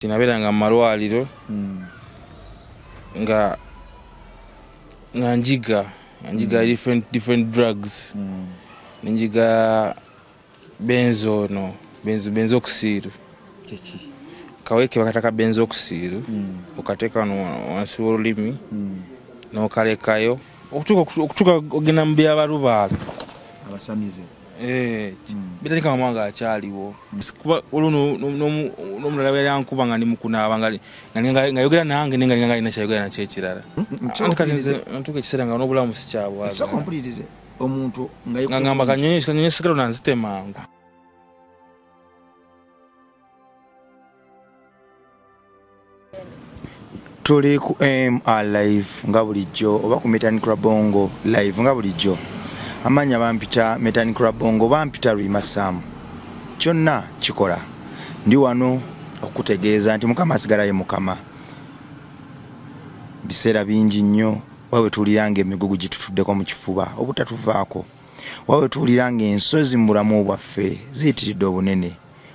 Tinabera malwaliro nga njiga different drugs njiga benzoxil kaweke bakataka benzoxil ukateka wansi w'olulimi n'okalekayo okutuka ogenda mu byabalubala abasamize bitandika amawanga akyaliwo kuba n'omulala bwe yankuba nga ndi mu kunaaba nga yogera nange nenga ngalina kyayogera nakyo ekirala ntuka ekiseera nga n'obulamu sikyabwaga omuntu nga ngamba kanyonyi sigalo nanzite mangu. Tuli ku MR live nga bulijjo oba ku Metanicra Bongo live nga bulijjo. Amanya bampita Metanicra Bongo bampita Rwima Sam. Kyonna kikola. Ndi wano okutegeeza nti Mukama asigalayo Mukama. Biseera bingi nnyo wawe tulirange emigugu gitutuddeko mu kifuba obutatuvaako. Wawe tulirange ensozi mu bulamu bwaffe ziyitiridde obunene.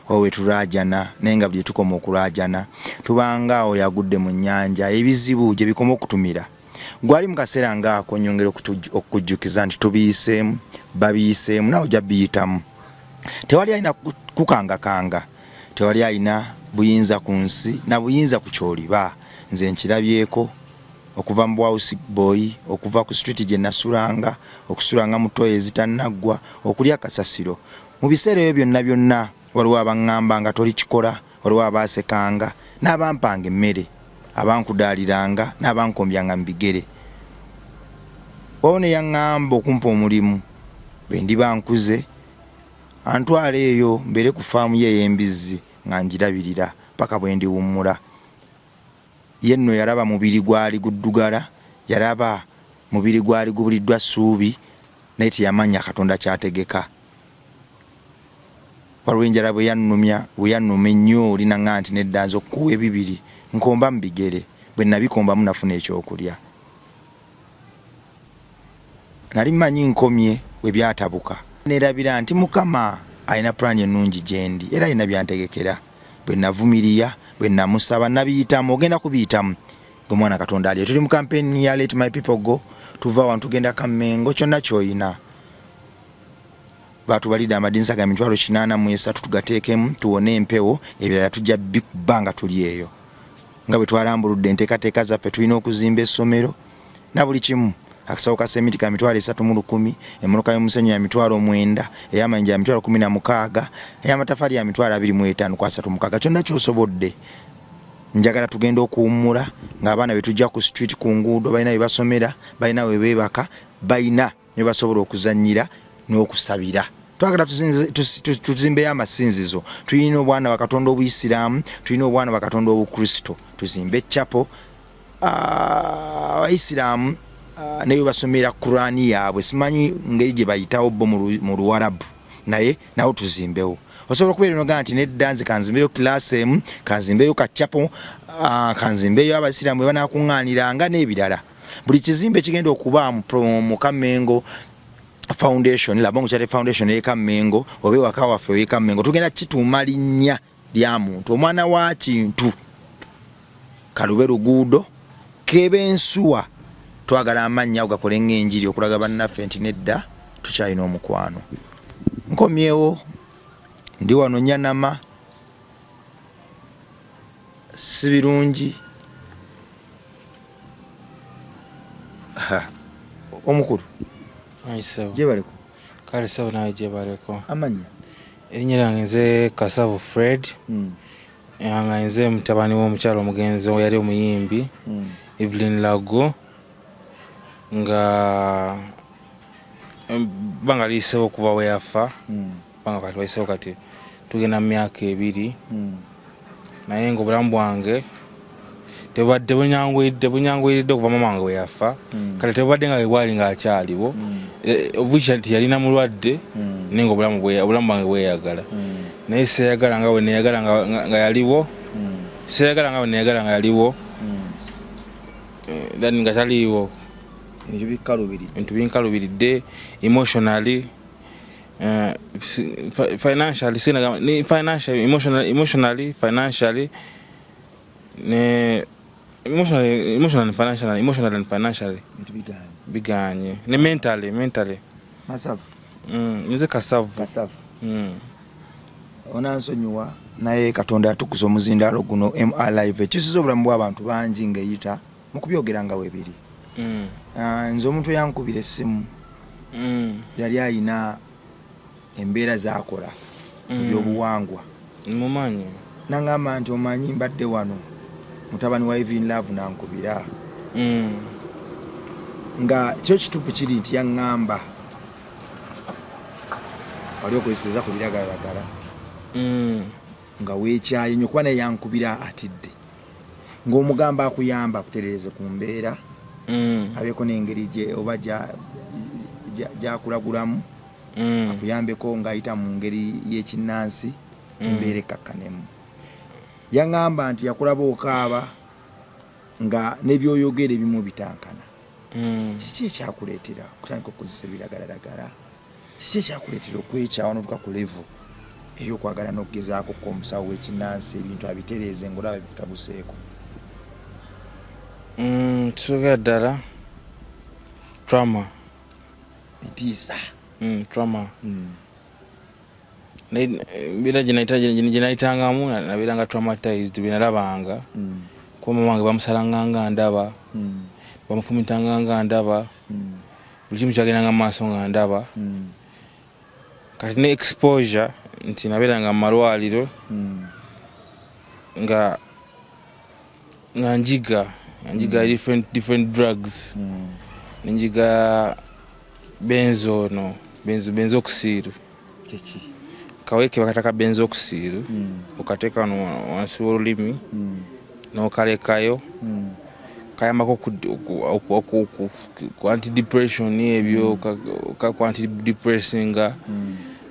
Wawe tulajana nenga buli tukoma okulajana tubanga awo yagudde mu nnyanja ebizibu gye bikoma okutumira. Gwali mukasera ngako nyongero okujjukiza nti tubiyiseemu babiyiseemu nawo jabiyitamu. Tewali alina kukanga tewali alina buyinza ku nsi na buyinza ku kyoliba. Nze nkirabyeko okuva mu house boy okuva ku street gye nasulanga okusulanga mu toye zitanaggwa okulya kasasiro mu biseera ebyo byonna waliwo abangamba nga toli kikola waliwo abasekanga n'abampanga emmere abankudaaliranga n'abankombyanga mu bigere. Wawone yaŋŋamba okumpa omulimu bwe ndi bankuze antwala eyo mbere ku faamu ye ey'embizzi nga njirabirira paka bwe ndiwummula. Yenno yaraba mubiri gwali guddugala yaraba mubiri gwali gubuliddwa ssuubi naye teyamanya Katonda kyategeka. Walwenjala bwe yannuma ennyo olina nga nti nedda nze okuwa ebibiri nkomba mu bigere bwe nabikomba munafuna ekyokulya. Nali mmanyi nkomye bwe byatabuka nerabira nti Mukama alina pulaani ennungi gye ndi era alina byantegekera. Bwe navumiriya bwe namusaba nabiyitamu ogenda kubiyitamu ng'omwana Katonda ali. Tuli mu campaign ya Let My People Go tuva wantu tugenda Kamengo kyonna ky'oyina batubalida amadinisa ga 83 tugateekemu tuwone empewo ebirala tujja banga tuli eyo nga bwe twalambuludde enteekateeka zaffe tulina okuzimba essomero na buli kimu. Akasawo ka semiti ka 310,000 emmotoka y'omusenyu ya 9,000 ey'amayinja ya 16,000 ey'amatafaali ya 25,000 kwa 36 kyonna ky'osobodde. Njagala tugenda okuwummula ng'abaana be tujja ku street ku nguudo balina bye basomera balina we beebaka balina ne basobola okuzannyira n'okusabira. Twagala tuzimbeyo amasinzizo. Tulina obwana bwa Katonda obuyisiraamu tulina obwana bwa Katonda obukristo tuzimbe chapo abayisiraamu naye basomera Qur'ani yaabwe simanyi ngeri gye bayitawo bo mu Luwarabu naye nawo tuzimbewo. Osobola okubeera noga nti nedda nze kanzimbeyo kilaasemu kanzimbeyo kachapo kanzimbeyo abasiraamu bwe banaakuŋŋaaniranga n'ebirala. Buli kizimbe kigenda okuba mu Kamengo Foundation la Bongo Charity Foundation e Kamengo obe waka waffe e Kamengo tugenda kituuma linnya lya muntu omwana wa kintu kalube luguudo kebe ensuwa twagala amannya ogakole ng'enjiri okulaga bannaffe nti nedda tukyalina omukwano. Nkomyewo ndi wano Nyanama si birungi omukulu jebaleko kale sawa nawe jebaleko amanya erinnya lyange nze Kasavu Fred nga nze mutabani w'omukyalo omugenzi yali omuyimbi Evelyn Lago nga banga liisewo okuva we yafa banga kati waisewo kati tugenda mu myaka 2 naye ng'obulamu bwange tebadde bunyangwiridde okuva mama wange we yafa kale tebadde nga bwali ng'akyaliwo obwisha nti yalina mulwadde naye ng'obulamu bwange bweyagala naye seeyagala nga we neeyagala nga yaliwo seeyagala nga we neeyagala nga yaliwo then nga taliiwo bintu binkalubiridde emotionally financially, emotionally, financially, ne emotional and financially biganye ne mentally masavu nze kasavu onansonyiwa naye Katonda atukuza omuzindaalo guno MRlive ekisiza obulamu bw'abantu bangi ng'eyita mu kubyogera nga weebiri. Nze omuntu yankubira essimu yali ayina embeera z'akola mu byobuwangwa mumanyi n'aŋŋamba nti omanyi mbadde wano mutabani wa Even Love nankubira nga kyo kituufu kiri nti yaŋŋamba wali okozeseza ku biragalalagala nga weekyaye nnyo kuba naye yankubira atidde ng'omugamba akuyamba akutereereze ku mbeera abeeko n'engeri oba gyakulagulamu akuyambeko ng'ayita mu ngeri y'ekinnansi embeera ekkakkanemu. Yaŋŋamba nti yakulaba okaaba nga n'ebyoyogera ebimu bitankana. Kiki ekyakuleetera okutandika okukozesa ebiragalalagala? Kiki ekyakuleetera okwekyawa n'otuuka ku level ey'okwagala n'okugezaako ko omusawo w'ekinnansi ebintu abitereeze ng'olaba bikutabuseeko? Kisookera ddala trauma. Bitiisa. Trauma. Bila gyenayitangamu nabeeranga traumatized byenalabanga kuba mama wange bamusalanga nga ndaba bamufumitanga nga ndaba buli kimu kyagendanga mu maaso nga ndaba kati ne exposure nti nabeeranga mu malwaliro nga njiga different drugs nenjiga benzokusiiru kaweke bakataka benzokusiiru okateeka wansi w'olulimi n'okalekayo kayambako ku antidepression ebyo ku antidepressinga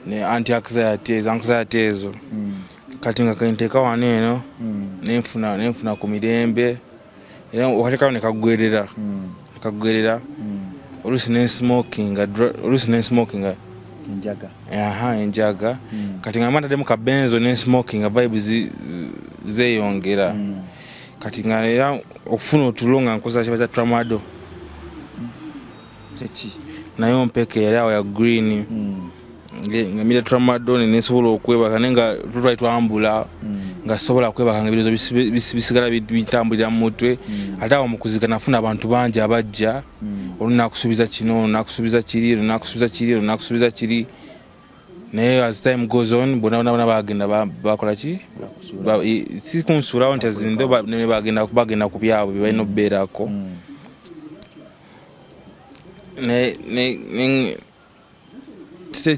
ne anxiety ezo kati nga kenteeka wano eno nenfuna ku mirembe era okateekayo nekagwerera oluusi nensmokinga enjaga kati nga mataddemu kabenzo nensmokinga vibes zeyongera kati nga era okufuna otulo nga nkozesa kiba kya tramadol naye ompeke yali awo ya green nga mira tramadol nesobola okwebaka naye nga tutwali twambula nga sobola kwebaka nga ebirowoozo bisigala bitambulira mu mutwe ate awo mu kuziga nafuna abantu bangi abajja olunakusuubiza kino nakusuubiza kiri nakusuubiza kiri naye as time goes on bona bagenda bakola ki si kunsuulawo nti azinde bagenda ku byabwe byebalina okubeerako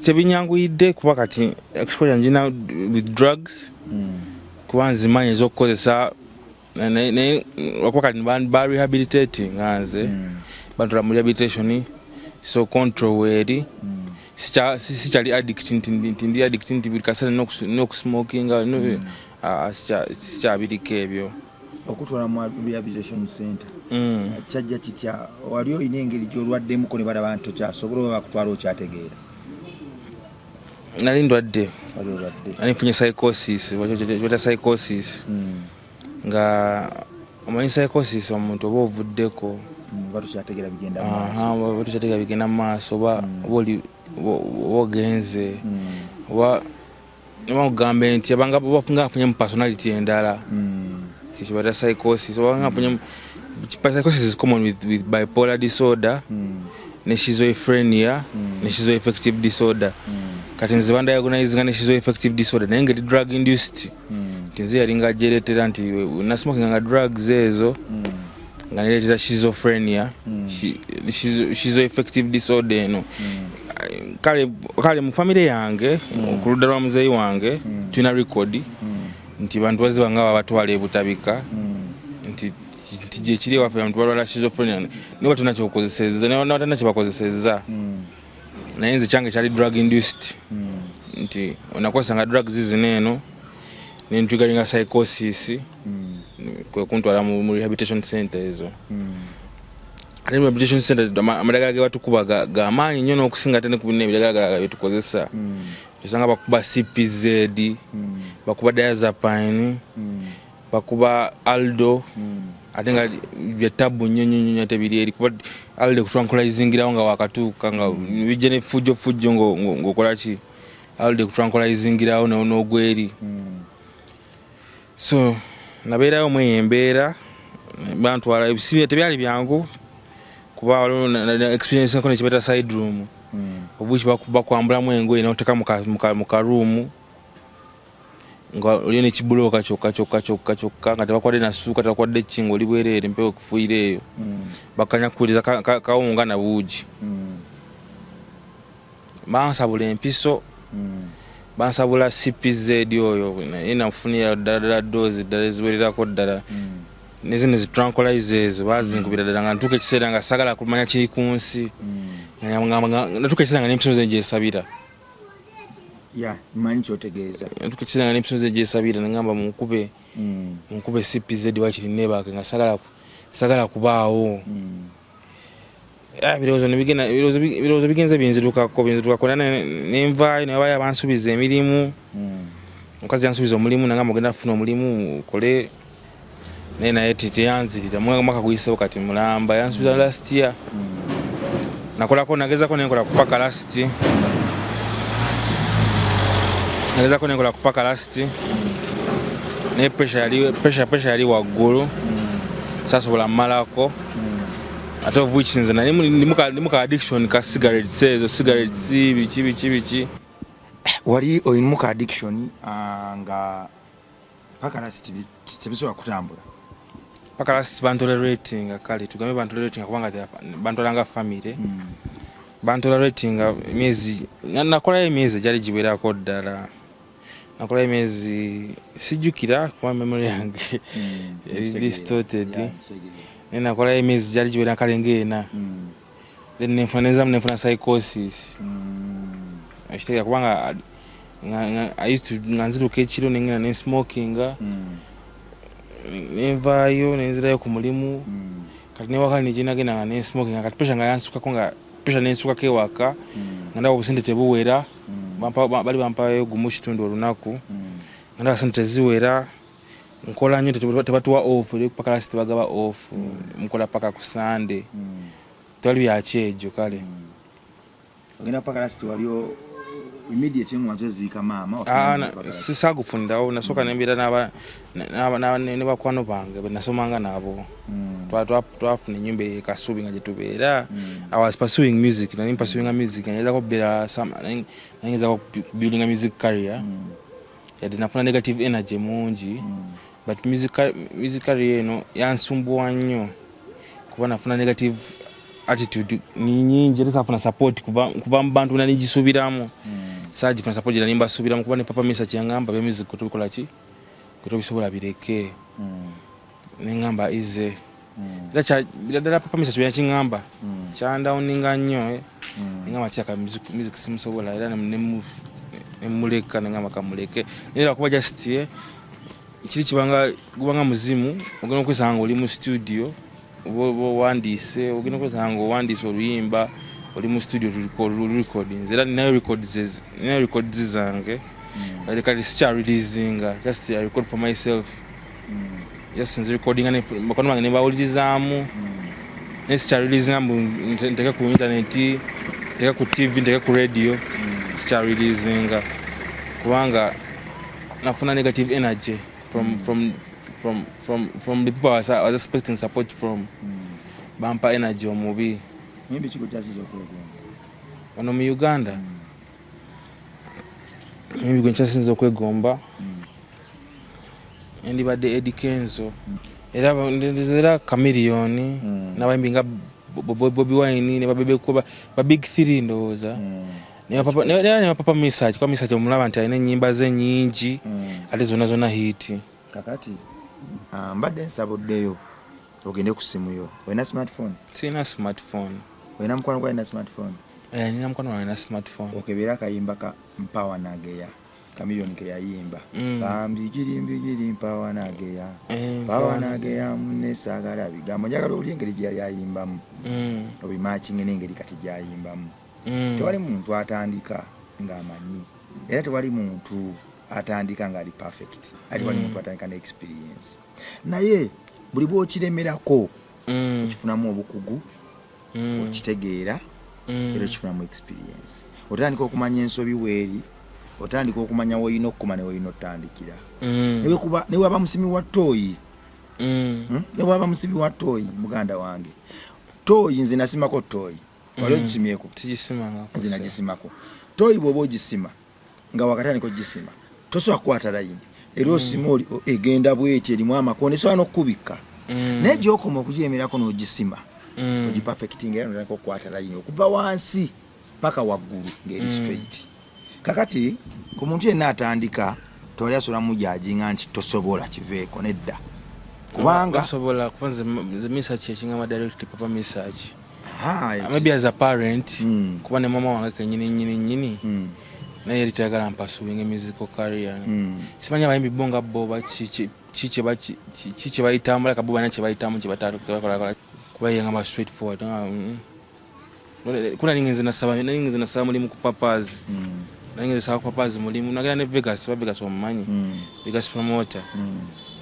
tebinyanguyidde kuba kati exposure njina with drugs kuba nzimanyi ez'okukozesa naye okuba kati barehabilitating nga nze bantula mu rehabilitation so control weeri sikyali addict nti ndi addict nti buli kaseera n'okusmokinga sikyabiriko ebyo okutwala mu rehabilitation center kyajja kitya wali olina engeri gy'olwaddemuko ne balaba nti okyasobola oba bakutwala okyategeera? Nali ndwadde nali nfunye psychosis psychosis nga omanyi psychosis omuntu oba ovuddeko batukyategeera bigenda mu maaso oba ogenze oba bamugambe nti abanga bafunga afunye mu personality endala kibata psychosis oba afunye psychosis is common with bipolar disorder ne schizophrenia ne schizoaffective disorder kati nze bandiagonizinga ne schizoaffective disorder naye ngeri drug induced nze yalinga gyereetera nti nasmokinga nga drugs ezo nga nereetera schizophrenia schizoaffective disorder eno kale mu famire yange ku ludda lwa muzeeyi wange tulina record nti bantu baziba nga babatwala ebutabika nti gyekiri ewaffe abantu balwala schizophrenia niwe batulina kyokozeseza nabatana kyebakozeseza naye nze kyange kyali drug induced nti onakozesanga drugs zino eno nentrigalinga psychosis kwe kuntwala mu rehabilitation center ezo ate mu rehabilitation center amadagala ge batukuba gamaanyi nnyo n'okusinga ate ne ku bino ebiragala bakuba Aldo ate nga bya tabu nnyo tebiri eri kuba Aldo kutranquilizingirawo nga wakatuuka nga bijja ne fujjo ng'okola ki Aldo kutranquilizingirawo n'ogweri so nabeerayo mu embeera bantwala ebisibe tebyali byangu kuba waliwo na experience nko nekibeta side room obwishi bakwambulamu engoye n'oteka mu karuumu nga oli n'ekibuloka kyokka nga tebakwadde nasuuka tebakwadde kinga oli bwereere mpewo okufuira eyo bakanya kuwuliriza kawunga na buugi bansabula empiso bansabula CPZ oyo naye nafunira ddala doozi ddala eziwererako ddala nezino zitranquilizers bazinkubira ddala nga ntuuka ekiseera nga sagala kumanya kiri ku nsi natuuka ekiseera nga n'emisomo ze gyesabira manyi kyotegeeza natuuka ekiseera nga n'emisomo ze gyesabira nengamba munkube CPZ wakiri nebaake nga sagala kubaawo birowoozo bigenze binzitukako nenvaayo naye bayo abansuubiza emirimu omukazi yansuubiza omulimu nangamba ogenda kufuna omulimu okole naye teyanzirira mwaka guyisewo kati mulamba yansuubiza last year nakolako nagezako nenkola kupaka last naye pressure yali waggulu sasobola mmalako ate of which nze ndimu ka addiction ka cigarettes ezo cigarettes biki wali oyinimu ka addiction nga paka last tebisobola kutambula paka last bantolerating kale tugambe bantolerating kubanga bantolanga family bantolerating emyezi nakola emyezi gyali giwerako ddala nakola emyezi sijjukira kuba memory yange eri distorted nakola emyezi gyali giwera kale ng'ena then nenfuna psychosis ekitegeera kubanga nga nzituka ekiro nengenda nensmokinga nenvaayo nenzirayo ku mulimu kati newaka neginagenda nga nensmokinga kati pressure nga yansukako nga pressure nensukako ewaka nga ndaba obusente tebuwera bali bampayo gumu kitundu olunaku nga ndaba sente teziwera nkola nnyo tebatuwa off paka lasi tebagaba off mukola paka ku Sunday tewali byakyejo kale ogenda paka lasi tewaliyo immediate mwanzo zika mama sisagufunirawo nasooka nembeera ne bakwano bange benasomanga nabo twafuna ennyumba ekasubi nga gyetubeera I was pursuing music nali pursuing music nayezako kubeera nayezako building a music career yadde nafuna negative energy mungi but music career eno yansumbuwa nnyo kuba nafuna negative attitude nyingi ate safuna support kuva mu bantu nanigisuubiramu saagifuna support era nimbasuubiramu kuba ne papa misa kyangamba bya music tubikola ki kwetubisobola bireke nengamba ize era ddala papa misa kyoya kingamba kyandawuninga nnyo nengamba kyaka music simusobola era nemuleka nengamba kamuleke era kuba just kiri gubanga muzimu ogenda okwesanga oli mu studio wandiise ogenda okwesanga owandiise oluyimba oli mu studio recordings era ninayo records zange kati sikya releasinga just I record for myself just nze recordinga bakono bange nebawulirizaamu ne sikya releasinga nteka ku internet nteka ku TV nteka ku radio sikya releasinga kubanga nafuna negative energy from the people I was expecting support from bampa energy omubi maybe chiko chazizo kwegomba wano mu Uganda maybe gwenchasinza okwegomba endibadde Eddie Kenzo era Chameleone n'abayimbi nga Bobby Wine ne babebe kuba ba big three ndowooza ne papa Misach kwa Misach omulaba nti alina ennyimba ze nnyingi ate zonna hit kakati mbadde nsabuddeyo ogende ku simu yo wena smartphone sina smartphone wena mukwano gwa smartphone nina mukwano wange na smartphone okebera akayimba ka Mpawa Nageya Chameleone ke yayimba bambigiri Mpawa Nageya Mpawa Nageya munne sagala bigambo njagala oli engeri gye yali ayimbamu obimatching n'engeri kati gyayimbamu tewali muntu atandika ng'amanyi era tewali muntu atandika nga ali perfect ati wali muntu atandika ne experience naye buli bw'okiremerako okifunamu obukugu okitegeera era okifunamu experience otandika okumanya ensobi weeri otandika okumanya woyina okukoma ne woyina otandikira ne waba musimi wa ttooyi ne waba musimi wa ttooyi muganda wange ttooyi nze nasimako ttooyi wali ogisimyeko nze nagisimako ttooyi bw'oba ogisima nga wakatandika ogisima tosobola kukwata layini era osima oli egenda bweti erimu amakono esobola n'okubika naye gy'okoma okugiremerako n'ogisima ogipafekitinga era notandika okukwata layini okuva wansi paka waggulu ng'eri straight kakati ku muntu yenna atandika tewali asobola mujajinga nti tosobola kiveeko nedda kubanga sobola kubanza the message ekingama direct papa message maybe as a parent kuba ne mama wange kenyini naye yali tayagala mpasuwinga musical career simanya bayimbi bonga boba chiche bayitamu laka boba nache bayitamu kyebatala kuba yengamba straightforward kuna ningenze nasaba mulimu ku papazi ningenze saba ku papazi mulimu nagera ne Vegas omumanyi Vegas promoter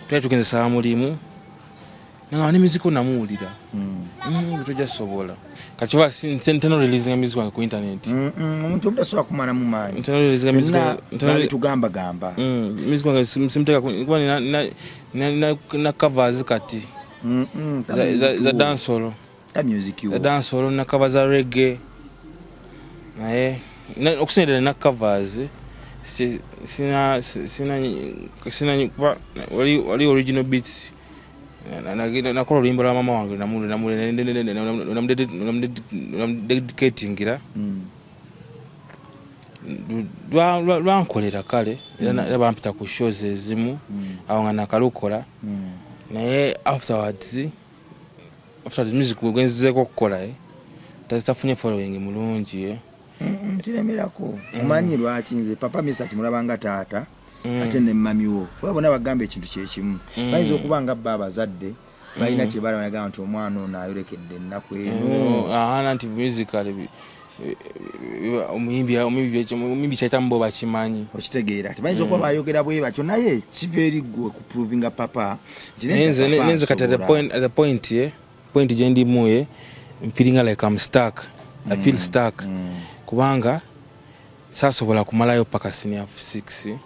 twali tugenze saba mulimu nga ne musical namuwulira toja sobola kati wa nteno releasing music wange ku internet omuntu obudasobola kumala mu maanyi nteno releasing music nteno tugamba music wange simteka kuba na covers kati za dancehall music dancehall na covers za reggae naye okusendera na covers sina wali original beats nakola oluyimbo lwa mama wange namudedicatingira lwankolera kale era bampita ku shows ezimu awo nga nakalukola naye afterwards music gwenzizeeko okukola tazitafunye following mulungi nkiremerako omanyi lwaki nze papa message mulabanga taata ate ne mami wo babona bagamba ekintu kyekimu bayinza okuba nga bba abazadde balina kye balabanaga nti omwana ono ayolekedde ennaku eno nti musically omuyimbi kyayitamu bo bakimanyi okitegeera ati bayinza okuba bayogera bwe batyo naye kiva eri ggwe ku provinga papa nenze kati at the point gye ndimuye I'm feeling like I'm stuck. I feel stuck kubanga sasobola kumalayo paka senior 6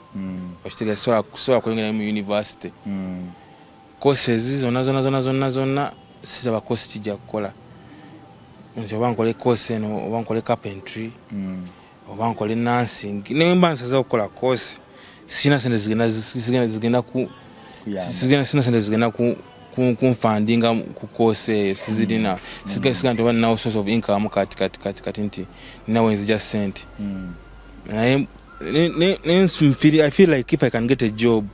okitega sola kuyingira mu university courses zonna sisaba course kijja kukola nti oba nkole course eno oba nkole carpentry oba nkole nursing nemba nsaza okukola course sina sente zigenda kumfandinga ku course eyo sizirina siga nti oba ninawo source of income kati nti ninawo nzija sente I feel like if I can get a job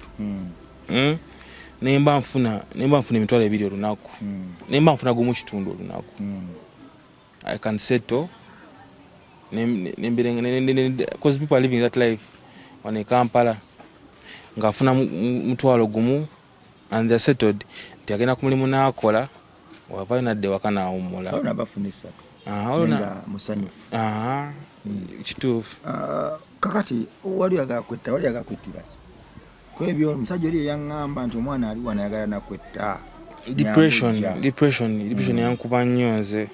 nemba nfuna emitwalo 2 olunaku nemba nfuna gumu kitundu olunaku I can settle because people are living that life on a Kampala ngafuna mutwalo gumu and they're settled tiagenda ku mulimu nakola wavayo nadde wakana awumula olona bafunisa olona musanyufu kituufu kakati wali agakwetira kwebyo omusajja oli yaŋŋamba nti omwana ali wano ayagala nakwetta depression yankuba nnyo nze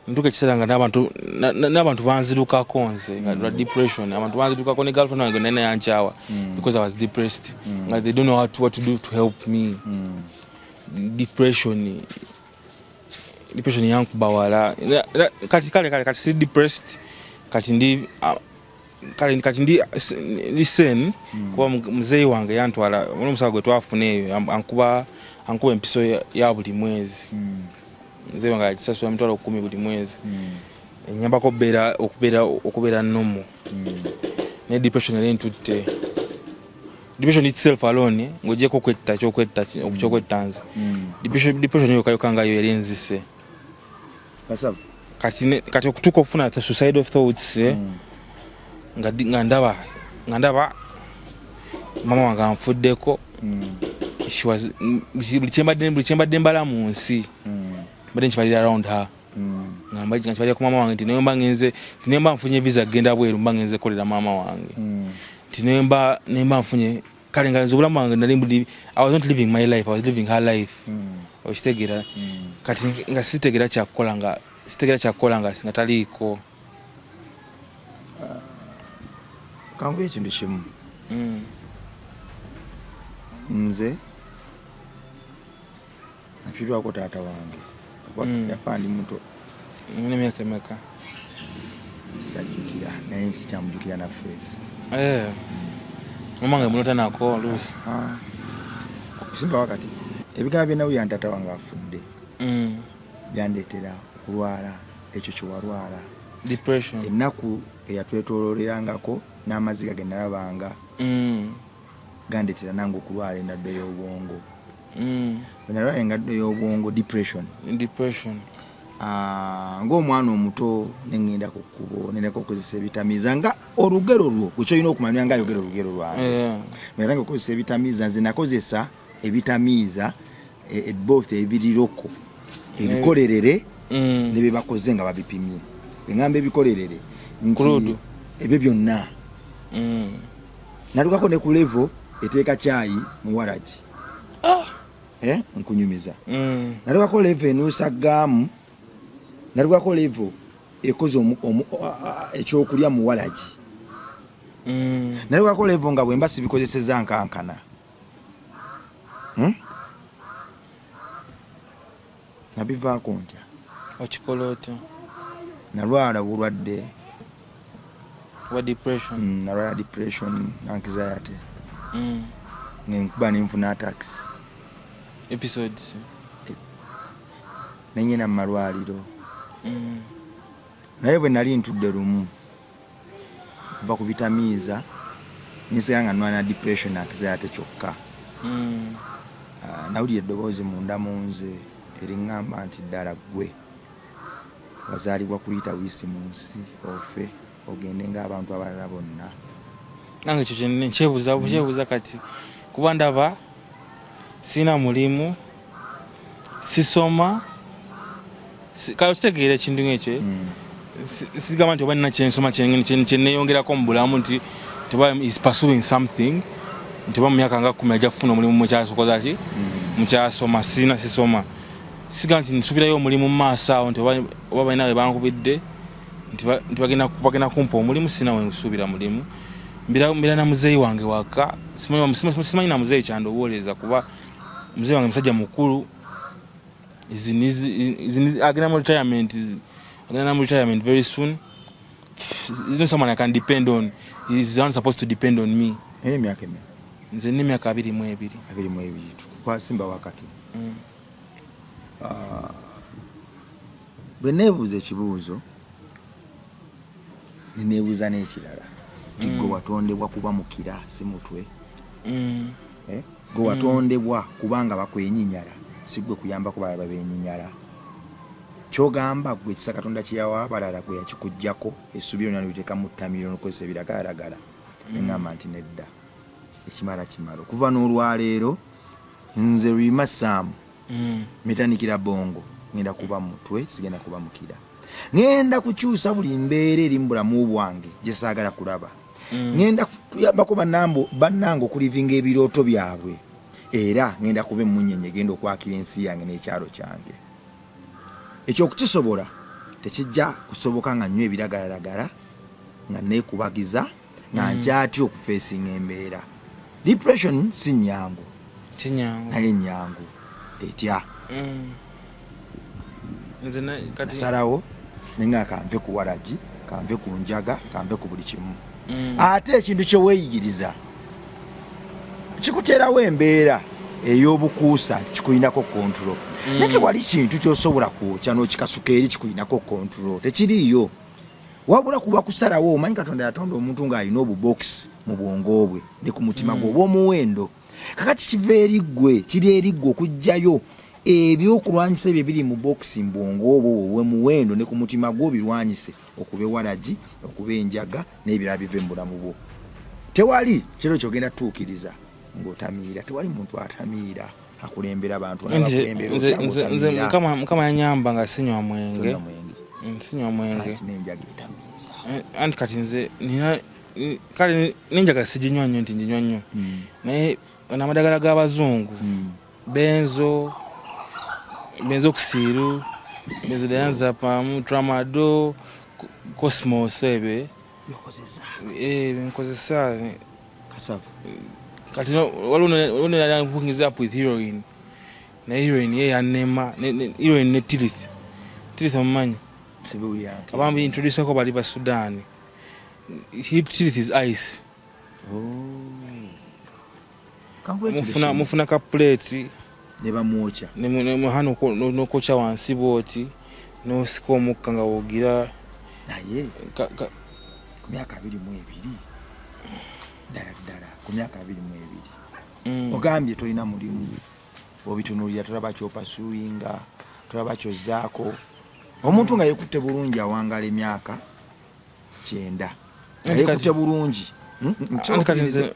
ntuka ekiseera nga n'abantu banzirukako nze nga lwa depression abantu banzirukako ne girlfriend wange nene yankyawa because I was depressed nga they don't know what to do to help me depression yankuba wala kati si depressed kati ndi listen kuba muzeyi wange yantwala omusawo gwe twafuna eyo ankuba empiso ya buli mwezi muzeyi wange akisasula emitwalo 10 buli mwezi enyambako okubeera nomo ne depression yali ntutte depression itself alone ng'ogyeko kyokwetanza depression yokayokangayo yali enzise kati okutuuka okufuna the suicidal thoughts nga ndaba mama wange anfuddeko buli kyembadde mbala mu nsi mbadde nkibalira around her nga nkibalira ku mama wange nti naye mba nfunye visa genda bweru mba ngenze kolera mama wange kati nemba nfunye kale nga nze obulamu bwange nali I was not living my life, I was living her life. Okitegera kati nga sitegera kyakukola nga singa taliiko. Kangu ekintu kimu nze nafiirwako taata wange yafa ndi muto emyaka emeka kisajjukira naye sikyamujjukira na feesi omange mulota nako luusi kusimba wakati ebigambo byenawulira nti taata wange afudde byandeetera okulwala ekyo kyewalwala depression ennaku eyatwetoololerangako n'amaziga ge nalabanga gandeetera nange okulwala endwadde y'obwongo bwe nalwala endwadde y'obwongo depression ng'omwana omuto nengenda ku kkubo nendeka okukozesa ebitamiiza nga olugero lwo gwe kyolina okumanya nga ayogera olugero lwange nga okukozesa ebitamiiza nze nakozesa ebitamiiza both ebiriroko ebikolerere ne bye bakoze nga babipimye engamba ebikolerere nti ebyo byonna natukako ne ku level eteeka caayi mu waragi nkunyumiza natukako level enuusa gaamu natukako level ekoze ekyokulya mu waragi natukako level nga bwemba sibikozeseza nkankana nabivaako ntya okikola otya nalwala bulwadde wa depression nalwala depression anxiety nkuba nenfuna attacks episodes nenyina mu malwaliro naye bwe nali ntudde lumu kuva ku bitamiiza nsiga nga nwana depression anxiety kyokka nawulira eddoboozi munda mu nze eriŋŋamba nti ddala ggwe wazaalibwa kuyita wiisi mu nsi ofe ogende ng'abantu abalala bonna. Nange ekyo nkyebuuza kati kuba ndaba sina mulimu sisoma kale kitegeera ekintu ng'ekyo sigamba nti oba nina kyensoma kyenneeyongerako mu bulamu nti teba is pursuing something nti oba mu myaka nga 10 ajja kufuna omulimu mukyasokoza ki mukyasoma sisoma siga nti nsubirayo omulimu mu maaso awo nti oba balina we bankubidde nti bagenda kumpa omulimu sina we nsuubira mulimu mbira na muzeeyi wange waka simanyi na muzeeyi kyandowooleza kuba muzeeyi wange musajja mukulu agenda mu retirement very soon. He's not someone I can depend on. He's not supposed to depend on me. Emyaka emeka nze nina emyaka 22 kwa simba wakati bwe neebuuza ekibuuzo neebuuza n'ekirala gwe watondebwa kuba mukira si mutwe gwe watondebwa kubanga bakwenyinyala si gwe kuyamba ku balala benyinyala kyogamba gwe kisa Katonda kyeyawa abalala gwe yakikujjako essubi lyonna liteeka mu ttamiro n'okozesa ebiragalalagala neŋŋamba nti nedda ekimala kimala okuva n'olwaleero nze lwimasaamu metanikira bongo ngenda kuba mutwe sigenda kuba mukira ngenda kukyusa buli mbeera eri mu bulamu bwange gye saagala kulaba ngenda kuyambako bannange okulivinga ebirooto byabwe era ngenda kuba emunyenye genda okwakira ensi yange n'ekyalo kyange ekyokukisobola tekijja kusoboka nga nnyo ebiragalalagala nga neekubagiza nga nkyatya okufeesinga embeera. Depression si nnyangu naye nnyangu etya nasalawo nenga kanve ku waragi kanve ku njaga kanve ku buli kimu ate ekintu kyeweeyigiriza kikuteerawo embeera ey'obukuusa kikulinako kontrol naye wali kintu kyosobola kwokya n'okikasuka eri kikulinako kontrol tekiriiyo wabula kuba kusalawo omanyi Katonda yatonda omuntu ng'alina obubokisi mu bwongo bwe ne ku mutima gwe obw'omuwendo kakati kiva eri ggwe kiri eri ggwe okugjayo ebyokulwanyisa ebyo biri mu bokisi mu bwongo obwo obw'omuwendo ne ku mutima gwe obirwanyise okuba waragi okuba enjaga n'ebirala bive mu bulamu bwo. Tewali kiro kyogenda tuukiriza ng'otamiira, tewali muntu atamiira akulembera abantu nze mukama yanyamba nga sinywa mwenge nenjaga etamiiza anti kati nze nina kale ninjaga siginywa nnyo nti nginywa nnyo naye n'amadagala g'abazungu benzoxil benzodiazepam tramadol cosmos ebe benkozesa kati waliwo nali hooking up with heroin naye heroin ye yanema heroin ne tilith omumanyi abambi introduce ko bali ba Sudan. Tilith is ice. Mufuna ka plate ne bamwocha ne hano no kocha wansi boti no siko omukka nga wogira naye ku myaka 22 dala ku myaka 22 ogambye toyina mulimu obitunulira tulaba kyopasuinga tulaba kyozaako omuntu nga yekutte bulungi awangala emyaka 9 yekutte bulungi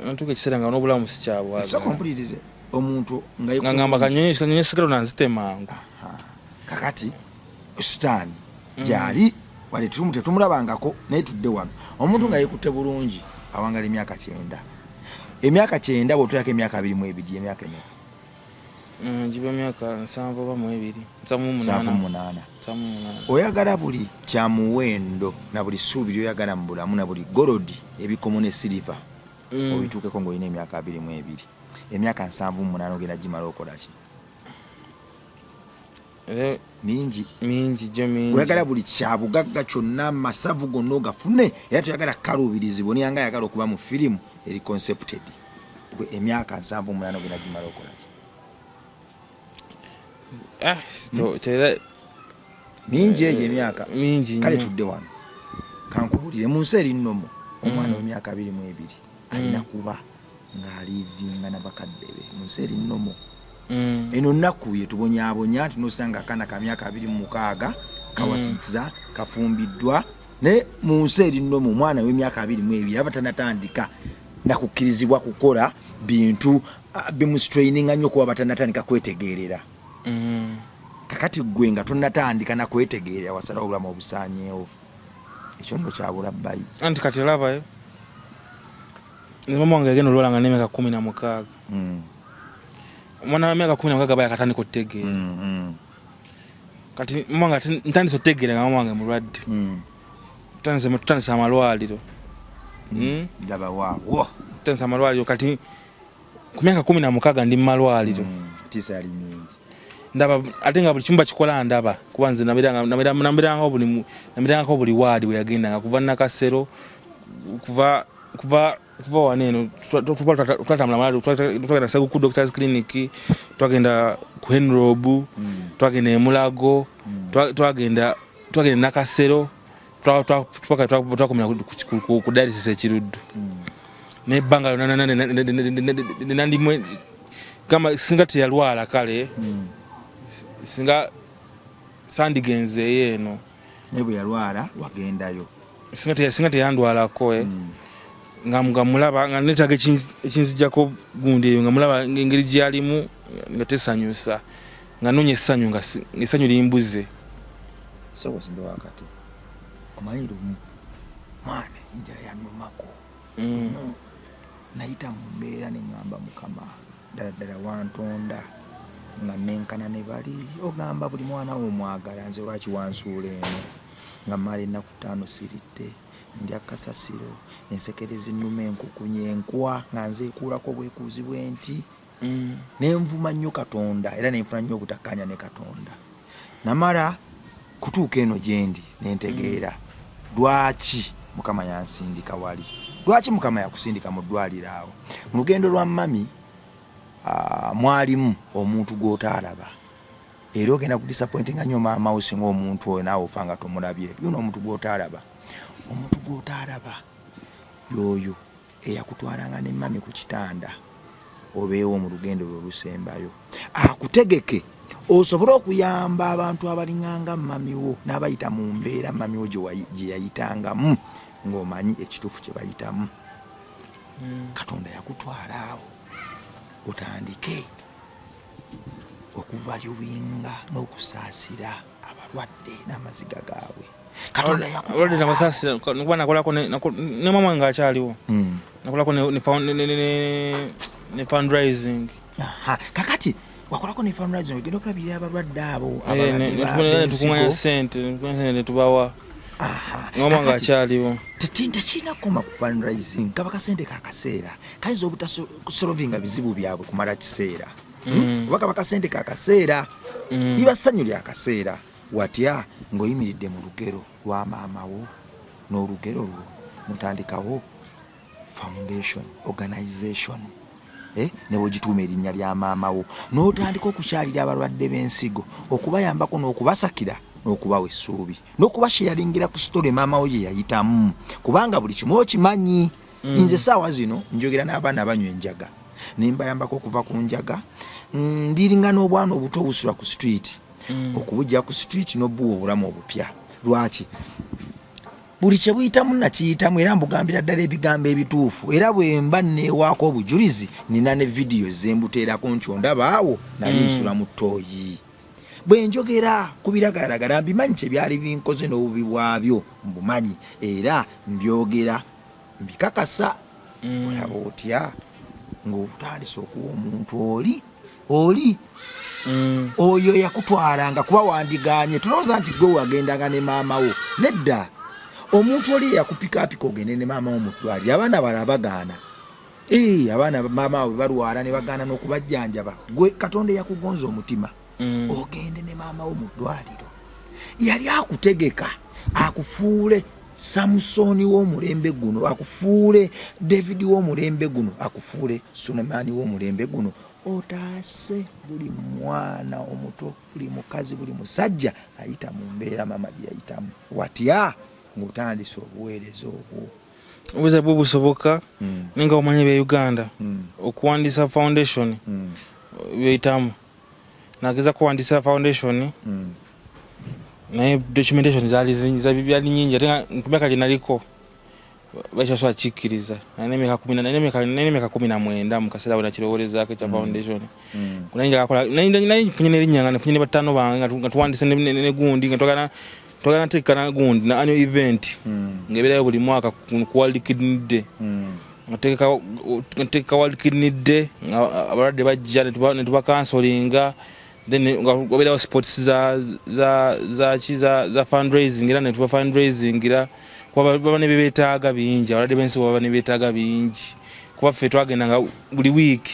ntuke kiseera nga n'obulamu sikyabwaga so complete omuntu nga ngamba kanyonyi sikero nanzite mangu kakati Stan jali wale tumulabangako naye tudde wano omuntu nga yekutte bulungi awangala emyaka 9 bw'otulako emyaka 22 emyaka emeka jiba emyaka 7 oba 2 oyagala buli kyamuwendo na buli ssuubi lyoyagala mu bulamu na buli golodi ebikomo ne siliva obituukeko ng'olina emyaka 22 emyaka 7 ogenda gimala okola ki mingi oyagala buli kyabugagga kyonna masavu gonna ogafune era toyagala kaluubirizibwa niyanga ayagala okuba mu firimu eri concepted emyaka 7 ogenda gimala okola ki mingi eyo emyaka mingi kale tudde wano kankubulire mu nsi eri nnomo omwana w'emyaka 22 alina kuba ng'alivinga n'abakadde be mu nsi eri nnomo eno nnaku ye tubonyaabonya nti nosanga akaana ka myaka 26 kawasikiza kafumbiddwa ne mu nsi eri nnomo omwana w'emyaka 22 aba tanatandika nakukkirizibwa kukola bintu bimustraininga nnyo kuba batanatandika kwetegeerera kakati gwe nga tonnatandika nakwetegeerera wasalawo obulamu obusaanyeewo ekyo nno kyabula bbayi anti kati labayo mama wange yagenda olwala nga n'emyaka 16 omwana w'emyaka 16 baya katandika okutegeera kati mama wange ntandise okutegeera nga mama wange mulwadde tutandise amalwaliro ndaba waawo tutandise amalwaliro kati ku myaka 16 ndi mu malwaliro tiisa yali nyingi ndaba ate nga buli kimu bakikola ndaba kuba nze namirangako buli waadi we yagendanga kuva Nakasero kuva waneeno twatambula malwaliro twagenda Seguku Doctors Clinic twagenda ku Henrob twagenda Emulago twagenda Nakasero twakomera ku dialysis ekiruddu n'ebbanga nandimwe kama singa teyalwala kale singa sandigenzeeyo eno naye bwe yalwala wagendayo singa teyandwalako nga mulaba nga netaga ekinzijjako gundi eyo nga mulaba engeri gyalimu nga tesanyusa nga noonya essanyu nga essanyu limbuze sobosimbe wakati omanyi lumu mwana enjala yannumako nayita mu mbeera ne ŋŋamba Mukama ddala wantonda nga nenkana ne bali ogamba buli mwana omwagala nze lwaki wansuula eno nga mmaala ennaku 5 siridde ndya kasasiro ensekerezi ennuma enkukunye enkwa nga nze ekuulako bwekuuzi bwenti nenvuma nnyo Katonda era nenfuna nnyo obutakkanya ne Katonda namala kutuuka eno gyendi nentegeera lwaki Mukama yansindika wali lwaki Mukama yakusindika mu ddwaliro awo mu lugendo lwa mami mwalimu omuntu gw'otaalaba era ogenda kudisappointinga nnyo maama wo singa omuntu oyo naawe ofanga tomulabye yuno omuntu gw'otaalaba yoyo eyakutwalanga ne mami ku kitanda obeewo mu lugendo lwe lusembayo akutegeke osobole okuyamba abantu abalinganga mami wo n'abayita mu mbeera mami wo gye yayitangamu ng'omanyi ekituufu kye bayitamu Katonda yakutwala awo otandike okuvaluwinga n'okusaasira abalwadde n'amaziga gaabwe Katonda yakutwala na masasi nikuba nakolako ne mama nga akyaliwo nakolako ne fundraising. Kakati wakolako ne fundraising ogenda okulabirira abalwadde abo tukumanya sente netubawa mama nga akyaliwo. Tekina koma ku fundraising kaba kasente kakaseera kayinza obutasolvinga bizibu byabwe kumala kiseera oba kaba kasente kakaseera liba ssanyu lya kaseera watya ng'oyimiridde mu lugero lwa maamawo n'olugero lwo mutandikawo foundation organization ne bwegituuma erinnya lya maamawo n'otandika okukyalira abalwadde b'ensigo okubayambako n'okubasakira n'okubawa essuubi n'okubasharingira ku story maamawo ye yayitamu kubanga buli kimu okimanyi. Nze saawa zino njogera n'abaana banywa enjaga nimbayambako okuva ku njaga ndiringa n'obwana obuto obusula ku street okubujja ku street n'obuwa obulamu obupya. Lwaki buli kye buyitamu nakiyitamu era mbugambira ddala ebigambo ebituufu era bwe mba neewaako obujulizi nina ne vidiyo zembuteerako nti ondaba awo nali nsula mu ttooyi. Bwe njogera ku biragalalagala mbimanyi kye byali binkoze n'obubi bwabyo mbumanyi era mbyogera mbikakasa. Olaba otya ng'otandise okuwa omuntu oli oyo yakutwalanga kuba wandiganye tulowooza nti gwe wagendanga ne maamawo. Nedda, omuntu oli yakupikaapika ogende ne maamawo mu ddwaliro abaana bala bagaana. Abaana maamawo bwe balwala ne bagaana n'okubajjanjaba gwe Katonda yakugonza omutima ogende ne maamawo mu ddwaliro. Yali akutegeka akufuule Samusoni w'omulembe guno, akufuule David w'omulembe guno, akufuule Sulemani w'omulembe guno. Otaase buli mwana omuto, buli mukazi, buli musajja ayita mu mbeera mama gye yayitamu. Watya ng'otandise obuweereza obwo. Obuweereza bwo busoboka nga omanyi bya Uganda okuwandiisa foundation byeyitamu. Nageza kuwandiisa foundation naye documentation byali nyingi ate kumeka gye naliko bakyasobola kikkiriza. Naye emyaka 19 mu kaseera we nakirowolezaako ekya foundation. Naye nfunye n'erinnya nga nfunye ne bataano bange nga tuwandiise ne gundi nga twagala nteeka na gundi na annual event ng'ebeerayo buli mwaka ku World Kidney Day. Nteeka World Kidney Day abalwadde bajja ne tuba counselinga. Then wabeerawo sports za fundraising era ne tuba fundraising era kuba baba ne beetaaga bingi abalwadde b'ensigo baba ne beetaaga bingi kuba ffe twagendanga buli wiiki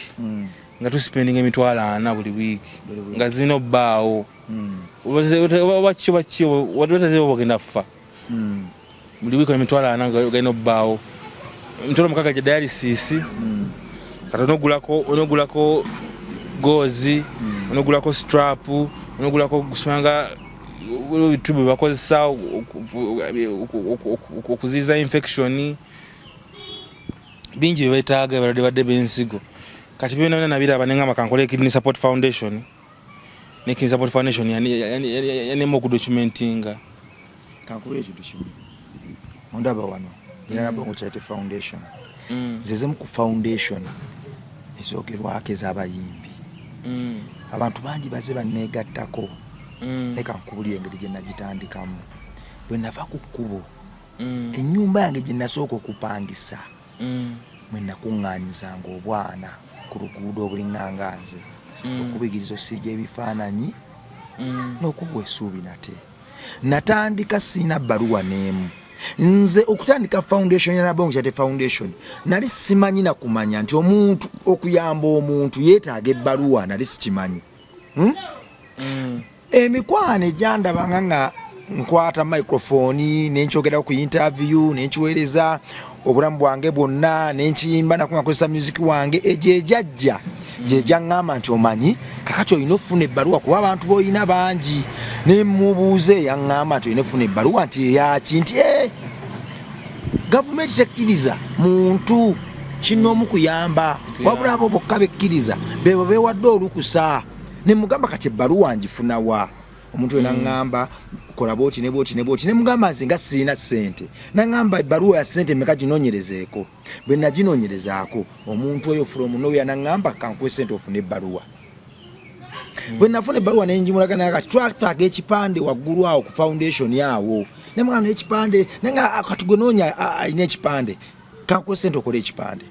nga tuspendinga $40 buli wiiki nga zirina obbaawo watazebo bagenda kufa buli wiiki $40 nga galina obbaawo. Mitolo mukaaga gya dialysis kati onogulako gozi onogulako strap onogulako gusanga bitube bakozesa okuziiza infection bingi byetaaga abalwadde badde b'ensigo. Kati byonna nabiraba ne ngamba kankola Kidney Support Foundation. Ne Kidney Support Foundation yanema okudocumentinga kankola ekintu kimu ondaba wano era Bongo Charity Foundation zezemu ku foundation ezoogerwako ez'abayimbi. Abantu bangi baze banneegattako leka nkubulya engeri gye nagitandikamu. Bwe nava ku kkubo ennyumba yange gye nasooka okupangisa mwe nakuŋŋaanyizanga obwana ku luguudo obulinganga nze okubigiriza osiiga ebifaananyi n'okubwa essuubi nate. Natandika siina bbaluwa n'emu. Nze okutandika foundation ya Bongo Charity Foundation nali simanyi na kumanya nti omuntu okuyamba omuntu yeetaaga ebbaluwa nali sikimanyi. Emikwane gyandabanga nga nkwata microphone nenkyogera ku interview nenkiweereza obulamu bwange bwonna nenkiyimba nakozesa music wange ejejajja gyejaŋŋamba nti omanyi kakati olina okufuna ebbaluwa kuba abantu boyina bangi. Nemubuuze yaŋŋamba nti olina okufuna ebbaluwa nti eyaki nti gavumenti tekkiriza muntu kinoomu kuyamba wabula abo bokka bekkiriza bebo beewadde olukusa. Nemugamba kati ebbaluwa ngifunawa? Omuntu we naŋŋamba kola booti ne booti ne booti. Nemugamba nze nga siina ssente. Naŋŋamba ebbaluwa ya ssente meka ginoonyerezeeko. Bwe naginoonyerezaako omuntu oyo from nowhere naŋŋamba kankuwe ssente ofune ebbaluwa. Bwe nafuna ebbaluwa nenjimulaga nakati twataaga ekipande waggulu awo ku foundation yawo ne mwana ekipande nenga akatugononya ayina ekipande kankuwe sente okole ekipande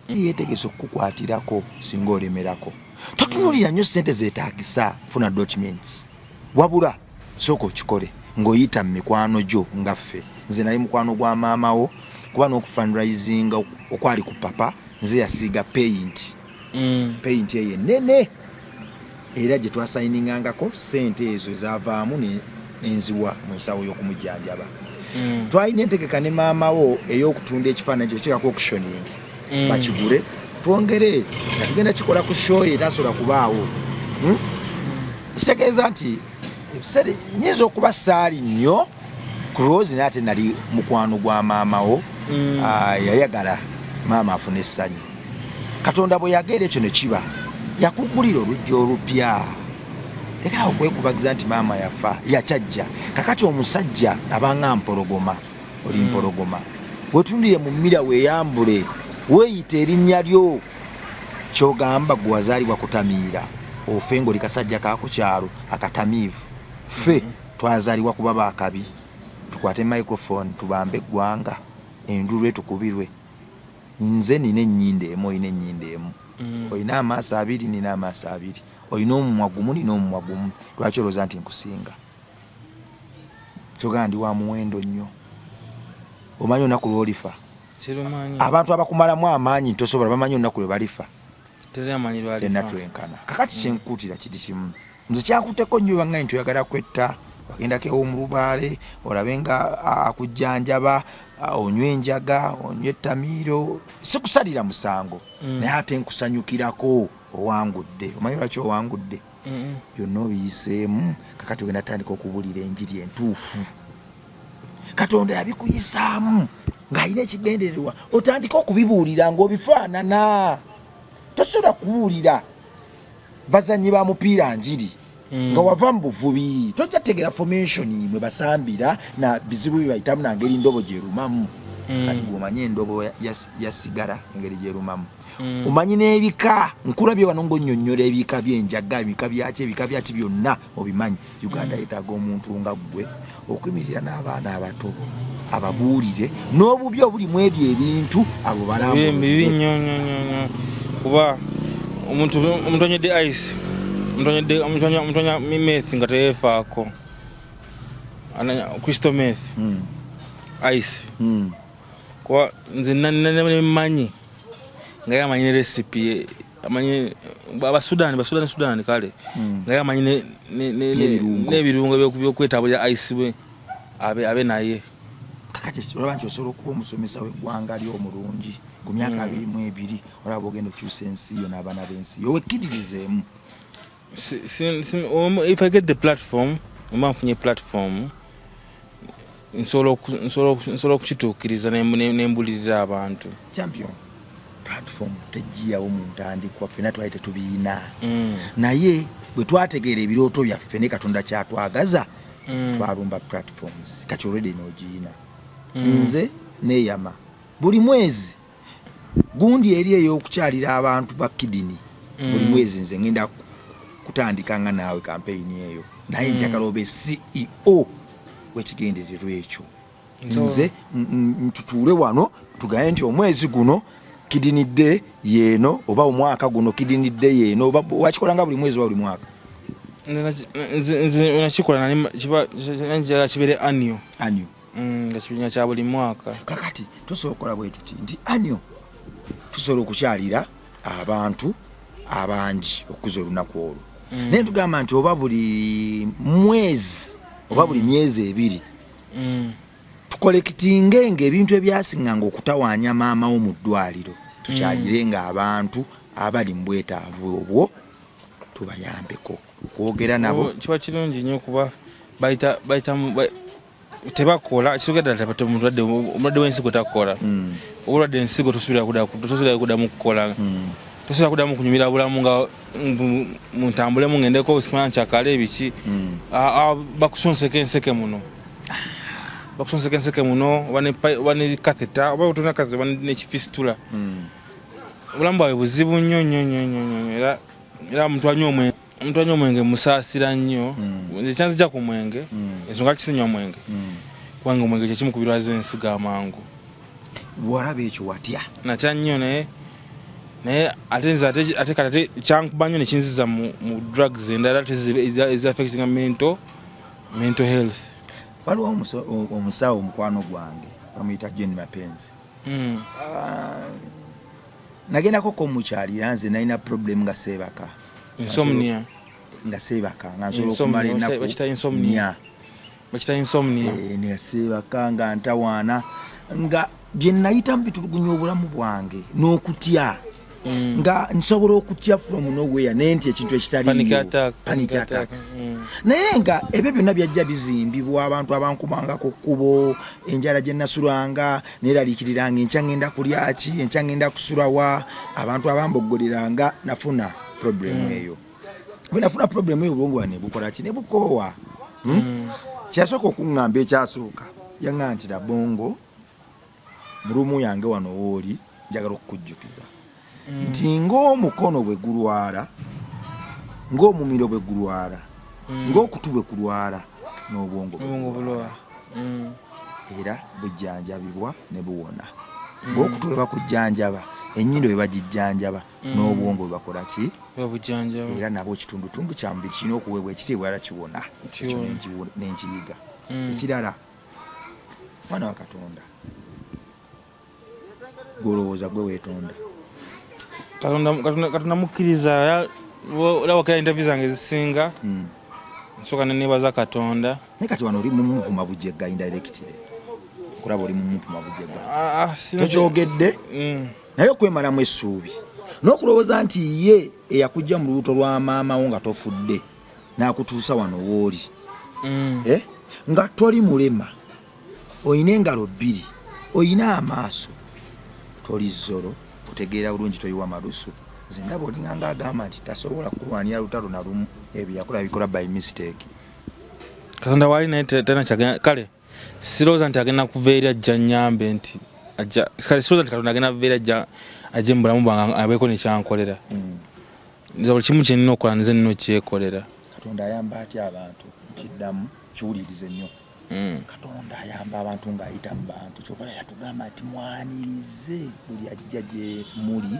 yetegese okukukwatirako singa olemerako totunulira nnyo sente zeetagisa funa documents wabula sooka okikole ng'oyita mu mikwano gyo nga ffe nze nali mukwano gwa maamawo kuba n'okufundraisinga okwali ku papa nze yasiiga paint eyo ennene era gye twasayiningangako sente ezo ezavaamu nenziwa mu nsawo y'okumujjanjaba twalina entegeka ne maamawo ey'okutunda ekifaananyi kyo kikako auctioning bakigule twongere nga tugenda kikola ku show etasobola kubaawo kitegeeza nti ebiseera nyinza okuba saali nnyo Rose naye ate nali mukwano gwa maamawo yayagala maama afune essanyu Katonda bwe yagera ekyo ne kiba yakugulira olujja olupya tekera okwekubagiza nti maama yafa yakyajja kakati omusajja abanga mpologoma oli mpologoma wetundire mu mmira weeyambule weeyita erinnya lyo kyogamba gwe wazaalibwa kutamiira ofe ng'oli kasajja kaku kyalo akatamiivu ffe twazaalibwa kuba baakabi tukwate microphone tubambe eggwanga endulu etukubirwe nze nina ennyindo emu oyina ennyindo emu oyina amaaso abiri nina amaaso abiri oyina omumwa gumu nina omumwa gumu lwaki olowooza nti nkusinga kyogamba ndi wa muwendo nnyo omanyi olunaku lw'olifa abantu abakumalamu amaanyi tosobola bamanyi olunaku lwe balifa tena twenkana kakati kyenkuutira kiri kimu nze kyankuteko nnyo bangaye nti oyagala kwetta wagendako ew'omulubaale olabe nga akujjanjaba onywa enjaga onywa ettamiiro sikusalira musango naye ate nkusanyukirako owangudde omanyi lwaki owangudde byonna obiyiseemu kakati ogenda tandika okubulira enjiri entuufu Katonda yabikuyisaamu ng'alina ekigendererwa otandika okubibuulira ng'obifaanana tosobola kubuulira bazannyi ba mupiira njiri nga wava mu buvubi tojja tegera formation mwe basambira na bizibu bibayitamu nangeri ndobo gyerumamu kati gwomanye endobo yasigala engeri gyerumamu omanyi n'ebika nkulabye wano ng'onnyonnyola ebika by'enjaga ebika byaki byonna obimanyi Uganda yeetaaga omuntu nga ggwe okuyimirira n'abaana abato ababuulire n'obubi obulimu ebyo ebintu abo bibi nnyo kuba omuntu anyedde ice omutonya meth nga teyeefaako crystal meth ice kuba nze nemanyi nga yamanyi ne recipe amanyi abasudani kale nga yamanyi n'ebirungo by'okwetabo bya ice bwe abe naye kakati olaba nti osobola okuba omusomesa w'eggwanga ly'omulungi ku myaka 22 olaba ogenda okyusa ensi yo n'abaana b'ensi yo wekkiririzeemu. If I get the platform, nfunye platform nsobola okukituukiriza nembulirira abantu. Champion platform tegiyawo mu ntandikwa ffenna twali tetubiina naye bwe twategeera ebirooto byaffe ne Katonda kyatwagaza twalumba platforms kati already n'ogiina. Nze neeyama buli mwezi gundi eri ey'okukyalira abantu ba kidini buli mwezi nze ngenda kutandika nga naawe campaign eyo naye njagala obe CEO w'ekigendererwa ekyo. Nze ntutuule wano tugaye nti omwezi guno kidinidde yeeno oba omwaka guno kidinidde yeeno oba wakikola nga buli mwezi wa buli mwaka. Nze nakikola nanja kibere annual nga kibinya kya buli mwaka. Kakati tusobola okukola bwe tuti nti annual tusobola okukyalira abantu abangi okuza olunaku olwo naye tugamba nti oba buli mwezi oba buli myezi ebiri tukolekitinge ebintu ebyasinganga okutawaanya maama wo mu ddwaliro tukyalirenga abantu abali mu bwetaavu obwo tubayambeko okwogera nabo. Kiba kirungi nnyo kuba bayita tebakola kisogedda omulwadde w'ensigo takola obulwadde ensigo tosobola kuddamu kukola tosobola kuddamu kunyumira bulamu nga muntambulemu ngendeko osimanya kyakala ebiki bakusonseka enseke muno oba ne katheta oba otona katheta oba nekifistula obulamu bwawe buzibu nnyo era omuntu anywa omwenge musaasira nnyo nze kyanzija ku mwenge ensonga kisinya omwenge wange omwenge kyekimu ku birwaza ensiga amangu bwalaba ekyo watya natya nnyo naye ate nze ate kati kyankuba nnyo nekinziza mu drugs endala is affecting mental health. waliwo omusawo omukwano gwange bamuyita John Mapenzi nagendako ko mukyalira nze nalina problem nga seebaka insomnia nga seebaka nga nsobola okumala ennaku bakita insomnia neseebaka nga ntawaana nga bye nayita mu bitulugunya obulamu bwange n'okutya nga nsobola okutya from nowhere nenti ekintu ekitaliyo panic attacks naye nga ebyo byonna byajja bizimbibwa abantu abankubanga ku kkubo enjala gye nasulanga neeraliikiriranga enkya ngenda kulya ki enkya ngenda kusulawa abantu abamboggoleranga nafuna problem eyo bwe nafuna problem eyo obwongo bwange bukola ki ne bukoowa kyasooka okuŋŋamba ekyasooka yaŋŋantira bongo mulumu yange wano wooli njagala okukujjukiza nti ng'omukono bwe gulwala ng'omumiro bwe gulwala ng'okutu bwe kulwala n'obwongo bulwala era bujjanjabibwa ne buwona ng'okutu bwe bakujjanjaba ennyindo bwe bagijjanjaba n'obwongo bwe bakola ki era nabwo kitundutundu kya mubiri kirina okuweebwa ekitiibwa era kiwona ekyo n'enkiyiga ekirala mwana wa Katonda golowooza gwe weetonda Katonda mukkiriza era wakira interview zange zisinga nsooka neneebaza Katonda naye kati wano oli mu muvuma bujjegga indirectly kulaba oli mu muvuma bujjegga tokyogedde naye okwemalamu essuubi n'okulowooza nti ye eyakujja mu lubuto lwa maama wo nga tofudde n'akutuusa wano wooli nga toli mulema oyina engalo bbiri oyina amaaso toli zolo kutegeera bulungi toyiwa malusu nze ndaba olinganga agamba nti tasobola kulwanira lutalo na lumu ebyo yakola bikola by mistake. Katonda wali naye tena kyagenda kale sirowooza nti agenda kuva eri ajja nnyambe nti ajja kale sirowooza nti Katonda agenda kuva eri ajja ajje mu bulamu bwange abeeko nekyankolera nze buli kimu kyenina okukola nze nina okyekolera. Katonda ayamba atya abantu kiddamu kiwulirize nnyo. Katonda ayamba abantu ng'ayita mu bantu kyova yatugamba nti mwanirize buli ajja gye muli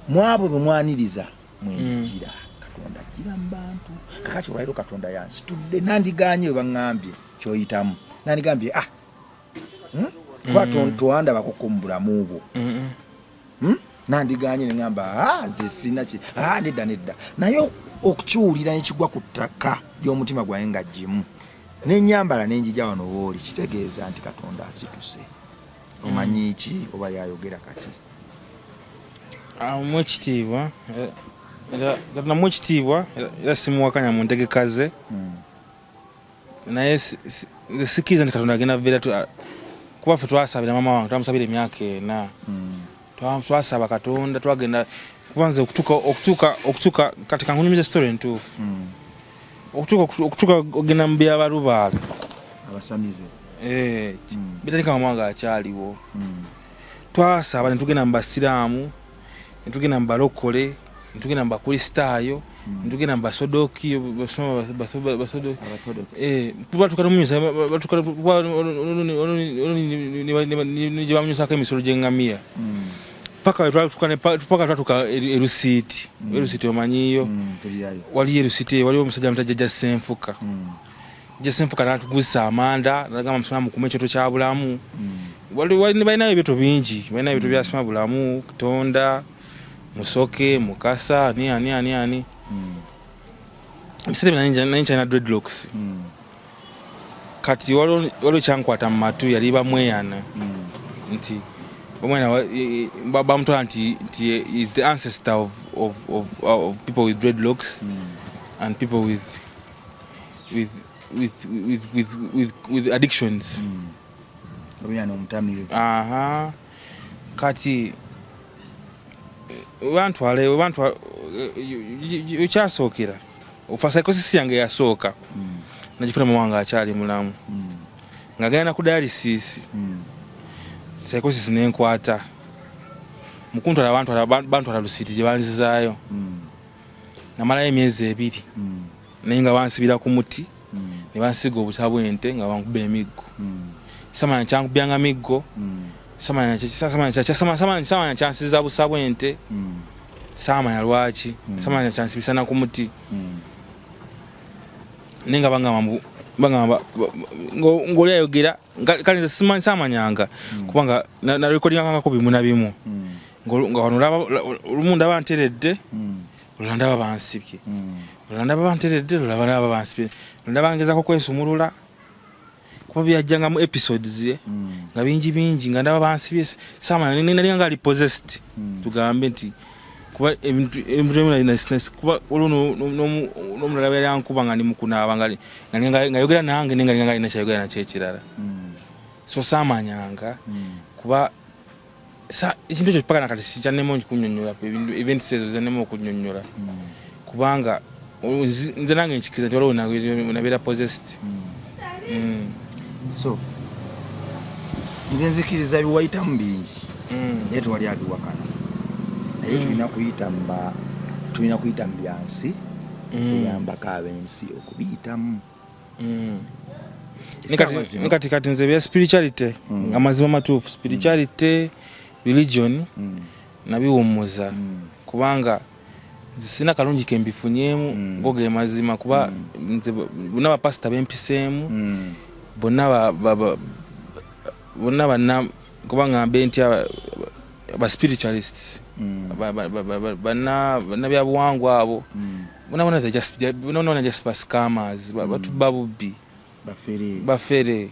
mwabo bwe mwaniriza mwenjira Katonda ajjira mu bantu kakati olwaliro Katonda yansitudde nandiganye we baŋŋambye kyoyitamu nandigambye kuba towanda bakoko mu bulamu bwo nandiganye ne ŋŋamba ze sina ki nedda naye okukiwulira nekigwa ku ttaka ly'omutima gwange nga ggimu n'ennyambala n'enjija wano wooli kitegeeza nti Katonda asituse. Omanyi ki oba yayogera kati mu ekitiibwa era mu ekitiibwa era simuwakanya mu ntegeka ze naye sikkiriza nti Katonda agenda veera kuba ffe twasabira maama wange twamusabira emyaka 4 twasaba Katonda twagenda kubanza okutuuka kati kankunyumiza story entuufu okutuuka ogenda mu byabalubaala abasamize bitandika mama wange akyaliwo twasaba ne tugenda mu basiraamu ne tugenda mu balokole ne tugenda mu bakristaayo ne tugenda mu basodoki batuka nomunyusa gye bamunyusako emisolo gy'eŋŋamiya paka twatuka erusiiti omanyiyo waliyo erusiiti waliwo omusajja mutajja Jassenfuka Jassenfuka n'atuguzisa amanda n'agamba musoma mukuma ekyoto kya bulamu balinayo ebyoto bingi balinayo ebyoto byasoma bulamu Katonda Musoke Mukasa ani ebiseera nanye kyalina dreadlocks kati waliwo kyankwata mu matu yali bamweyana nti bamutwala nti is the ancestor of people with dreadlocks and people with addictions. Kati abantu ukyasookera ofa psychosis yange yasooka nagifuna mama wange akyali mulamu ng'agenda ku dialysis psychosis nenkwata mukuntwala bantwala lusiiti gye banzizaayo namalayo emyezi 2 naye nga bansibira ku muti ne bansiga obusa bw'ente nga bankuba emiggo samanya kyankubyanga miggo samanya kyansiza busa bw'ente samanya lwaki samanya kyansibisana ku muti nenga bangamba ngoli ayogera kale nze samanyanga kubanga na recordingangako bimu na bimu nga wano olumu ndaba nteredde olulala ndaba bansibye olulala ndaba banteredde olulala ndaba bansibye ndaba ngezako kwesumulula kuba byajjanga mu episodes nga bingi nga ndaba bansibye samanya nali nga ali possessed tugambe nti kuba kuba n'omulala yali ankuba nga ndi mukunaaba nga yogera nange nenga nga alina kyayogera nakyo ekirala so samanyanga kuba ekintu ekyo paka nakati sikyannema okunyonnyola events ezo zannema okunyonnyola kubanga nze nange nkikiriza nti waliwo nabeera possessed so nze nzikiriza biwayitamu bingi naye tewali abiwakana naye tulina kuyita mu byansi kuyambako ab'ensi okubiyitamu kati nze bya spirituality amazima matuufu spirituality religion nabiwummuza kubanga nze sina kalungi kembifunyemu ngoge mazima kuba nze bonna bapasita bempiseemu bonna banna kuba ngambe nti aba spiritualists banna byabuwangwa abo bonna just scammers batuba bubbi bafere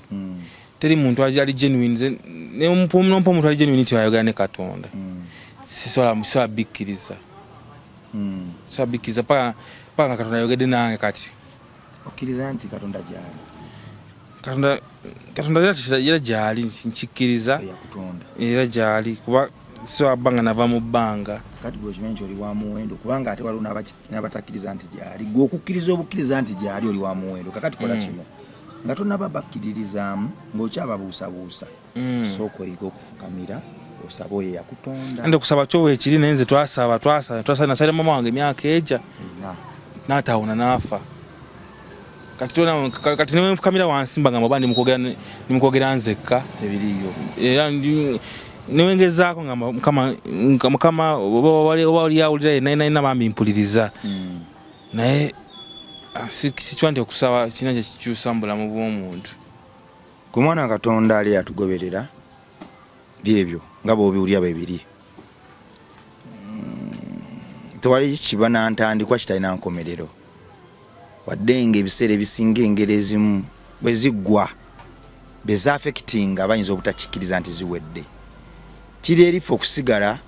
teri muntu ali genuine nompa omuntu ali genuine nti ayogera ne Katonda sisobola bikkiriza paka Katonda ayogedde nange kati okkiriza nti Katonda gyali Katonda era gyali nkikkiriza era gyali kuba so abanga nava mu bbanga kati gwe kimanyi nti oli wa muwendo kubanga ate waliwo n'abatakkiriza nti gyali gwe okukkiriza obukkiriza nti gyali oli wa muwendo kakati kola kino nga tonnaba bakkiririzaamu ng'okyababuusabuusa sooka oyiga okufukamira osaba oyo yakutonda ande kusaba kyo weekiri naye nze twasaba nasalira mama wange emyaka eja n'ataawona n'afa kati newe nfukamira wansi mbagamba oba ndimukwogera nzekka ebiriyo era newengezaako nga mukama oba oli awulira yenna bambi mpuliriza naye sikikiwa nti okusaba kirina kyekikyusa mu bulamu bw'omuntu ku mwana Katonda ali atugoberera byebyo nga bw'obiwulira bwe biri tewali kiba nantandikwa kitalina nkomerero wadde nga ebiseera ebisinga engero ezimu bwe ziggwa bezaafekitinga bayinza obutakikkiriza nti ziwedde kiri erifu okusigala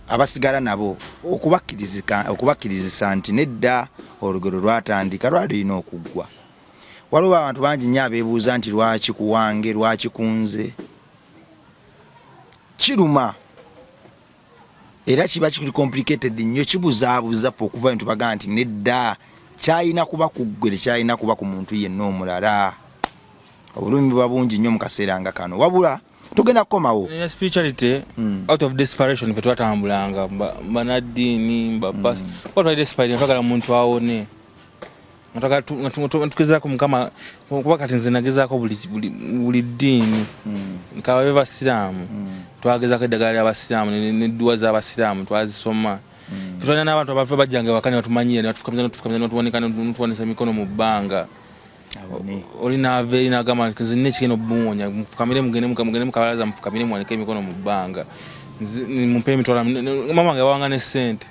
abasigala nabo okubakkirizisa nti nedda olugero lwatandika lwalina okuggwa waliwo abantu bangi nnyo abeebuuza nti lwaki kuwange lwaki kunze kiruma era kiba kiri complicated nnyo kibuzaabuza ffe okuva ntubagaa nti nedda kyalina kuba ku ggwe tekyalina kuba ku muntu yenna omulala obulumi buba bungi nnyo mu kaseera nga kano wabula tugenda kukomawo spirituality out of desperation fe twatambulanga banaddiini mbapasi twali desperate twagala muntu awone tugezaako mukama kuba kati nze nagezaako buli ddiini nkaba be basiraamu twagezaako eddagala ly'abasiraamu n'edduwa z'abasiraamu twazisoma tutwalina n'abantu abava bajjanga ewaka ne batumanyira ne batuwanika netuwanisa emikono mu bbanga oli naava eri n'agamba nti nze nina ekigenda obuwonya mufukamire mugende mukabalaza mufukamire muwanike emikono mu bbanga mumpe emitwala mama wange yawanga ne ssente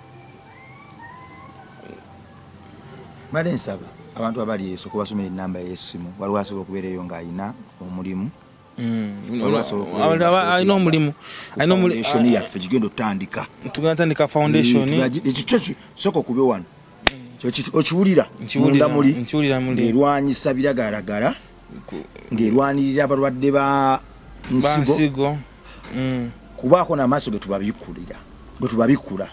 bale nsaba abantu abali eso kubasomera ennamba y'essimu waliwo asobola okubeera eyo ng'alina omulimu alina omulimu foundation yaffe kigenda otandika tugenda tandika foundation ekikyo sooka okube wano okiwulira munda muli ng'erwanyisa biragalalagala ng'erwanirira abalwadde ba nsigo kubaako n'amaaso ge tubabikkula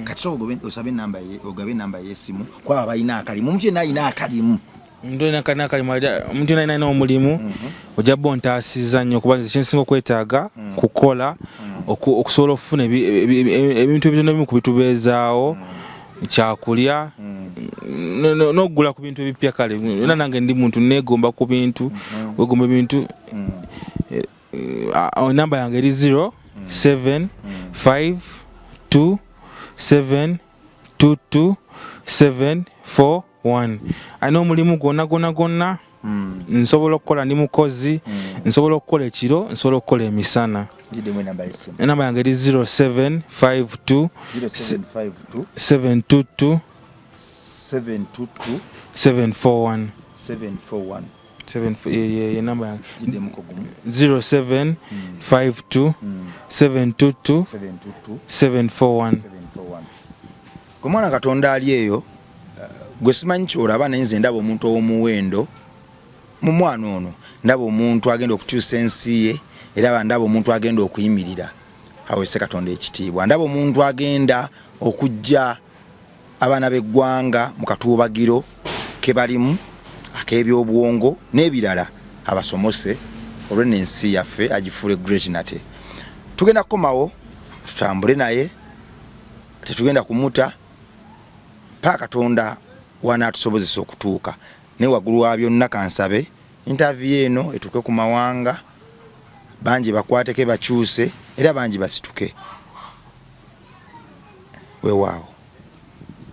kati osabe enamba ogabe enamba y'essimu kwaba balina akalimu omuntu yenna alina akalimu omuntu yenna alina omulimu ojja bontaasiza nnyo kuba nze kyensinga okwetaaga kukola okusobola okufuna ebintu ebitono ebimu ku bitubeezaawo kyakulya n'ogula ku bintu ebipya kale era nange ndi muntu neegomba ku bintu wegomba bintu namba yange eri 0752272271 alina omulimu gwonna nsobola okukola ndi mukozi nsobola okukola ekiro nsobola okukola emisana enamba yange eri 0752 722 741 ye namba yange 0752 722 741 kumwana Katonda ali eyo gwe simanyi kyolaba nenze ndaba omuntu ow'omuwendo mu mwana ono ndaba omuntu agenda okukyusa ensi ye era ndaba omuntu agenda okuyimirira awese Katonda ekitiibwa ndaba omuntu agenda okujja abaana b'eggwanga mu katuubagiro ke balimu ak'ebyobwongo n'ebirala abasomose olw'ensi yaffe agifuule great nate tugenda kukomawo tutambule naye tetugenda kumuta paka Katonda wanaatusobozesa okutuuka ne waggulu wa byonna kansabe interview eno etuke ku mawanga bangi bakwateke bakyuse era bangi basituke weewaawo.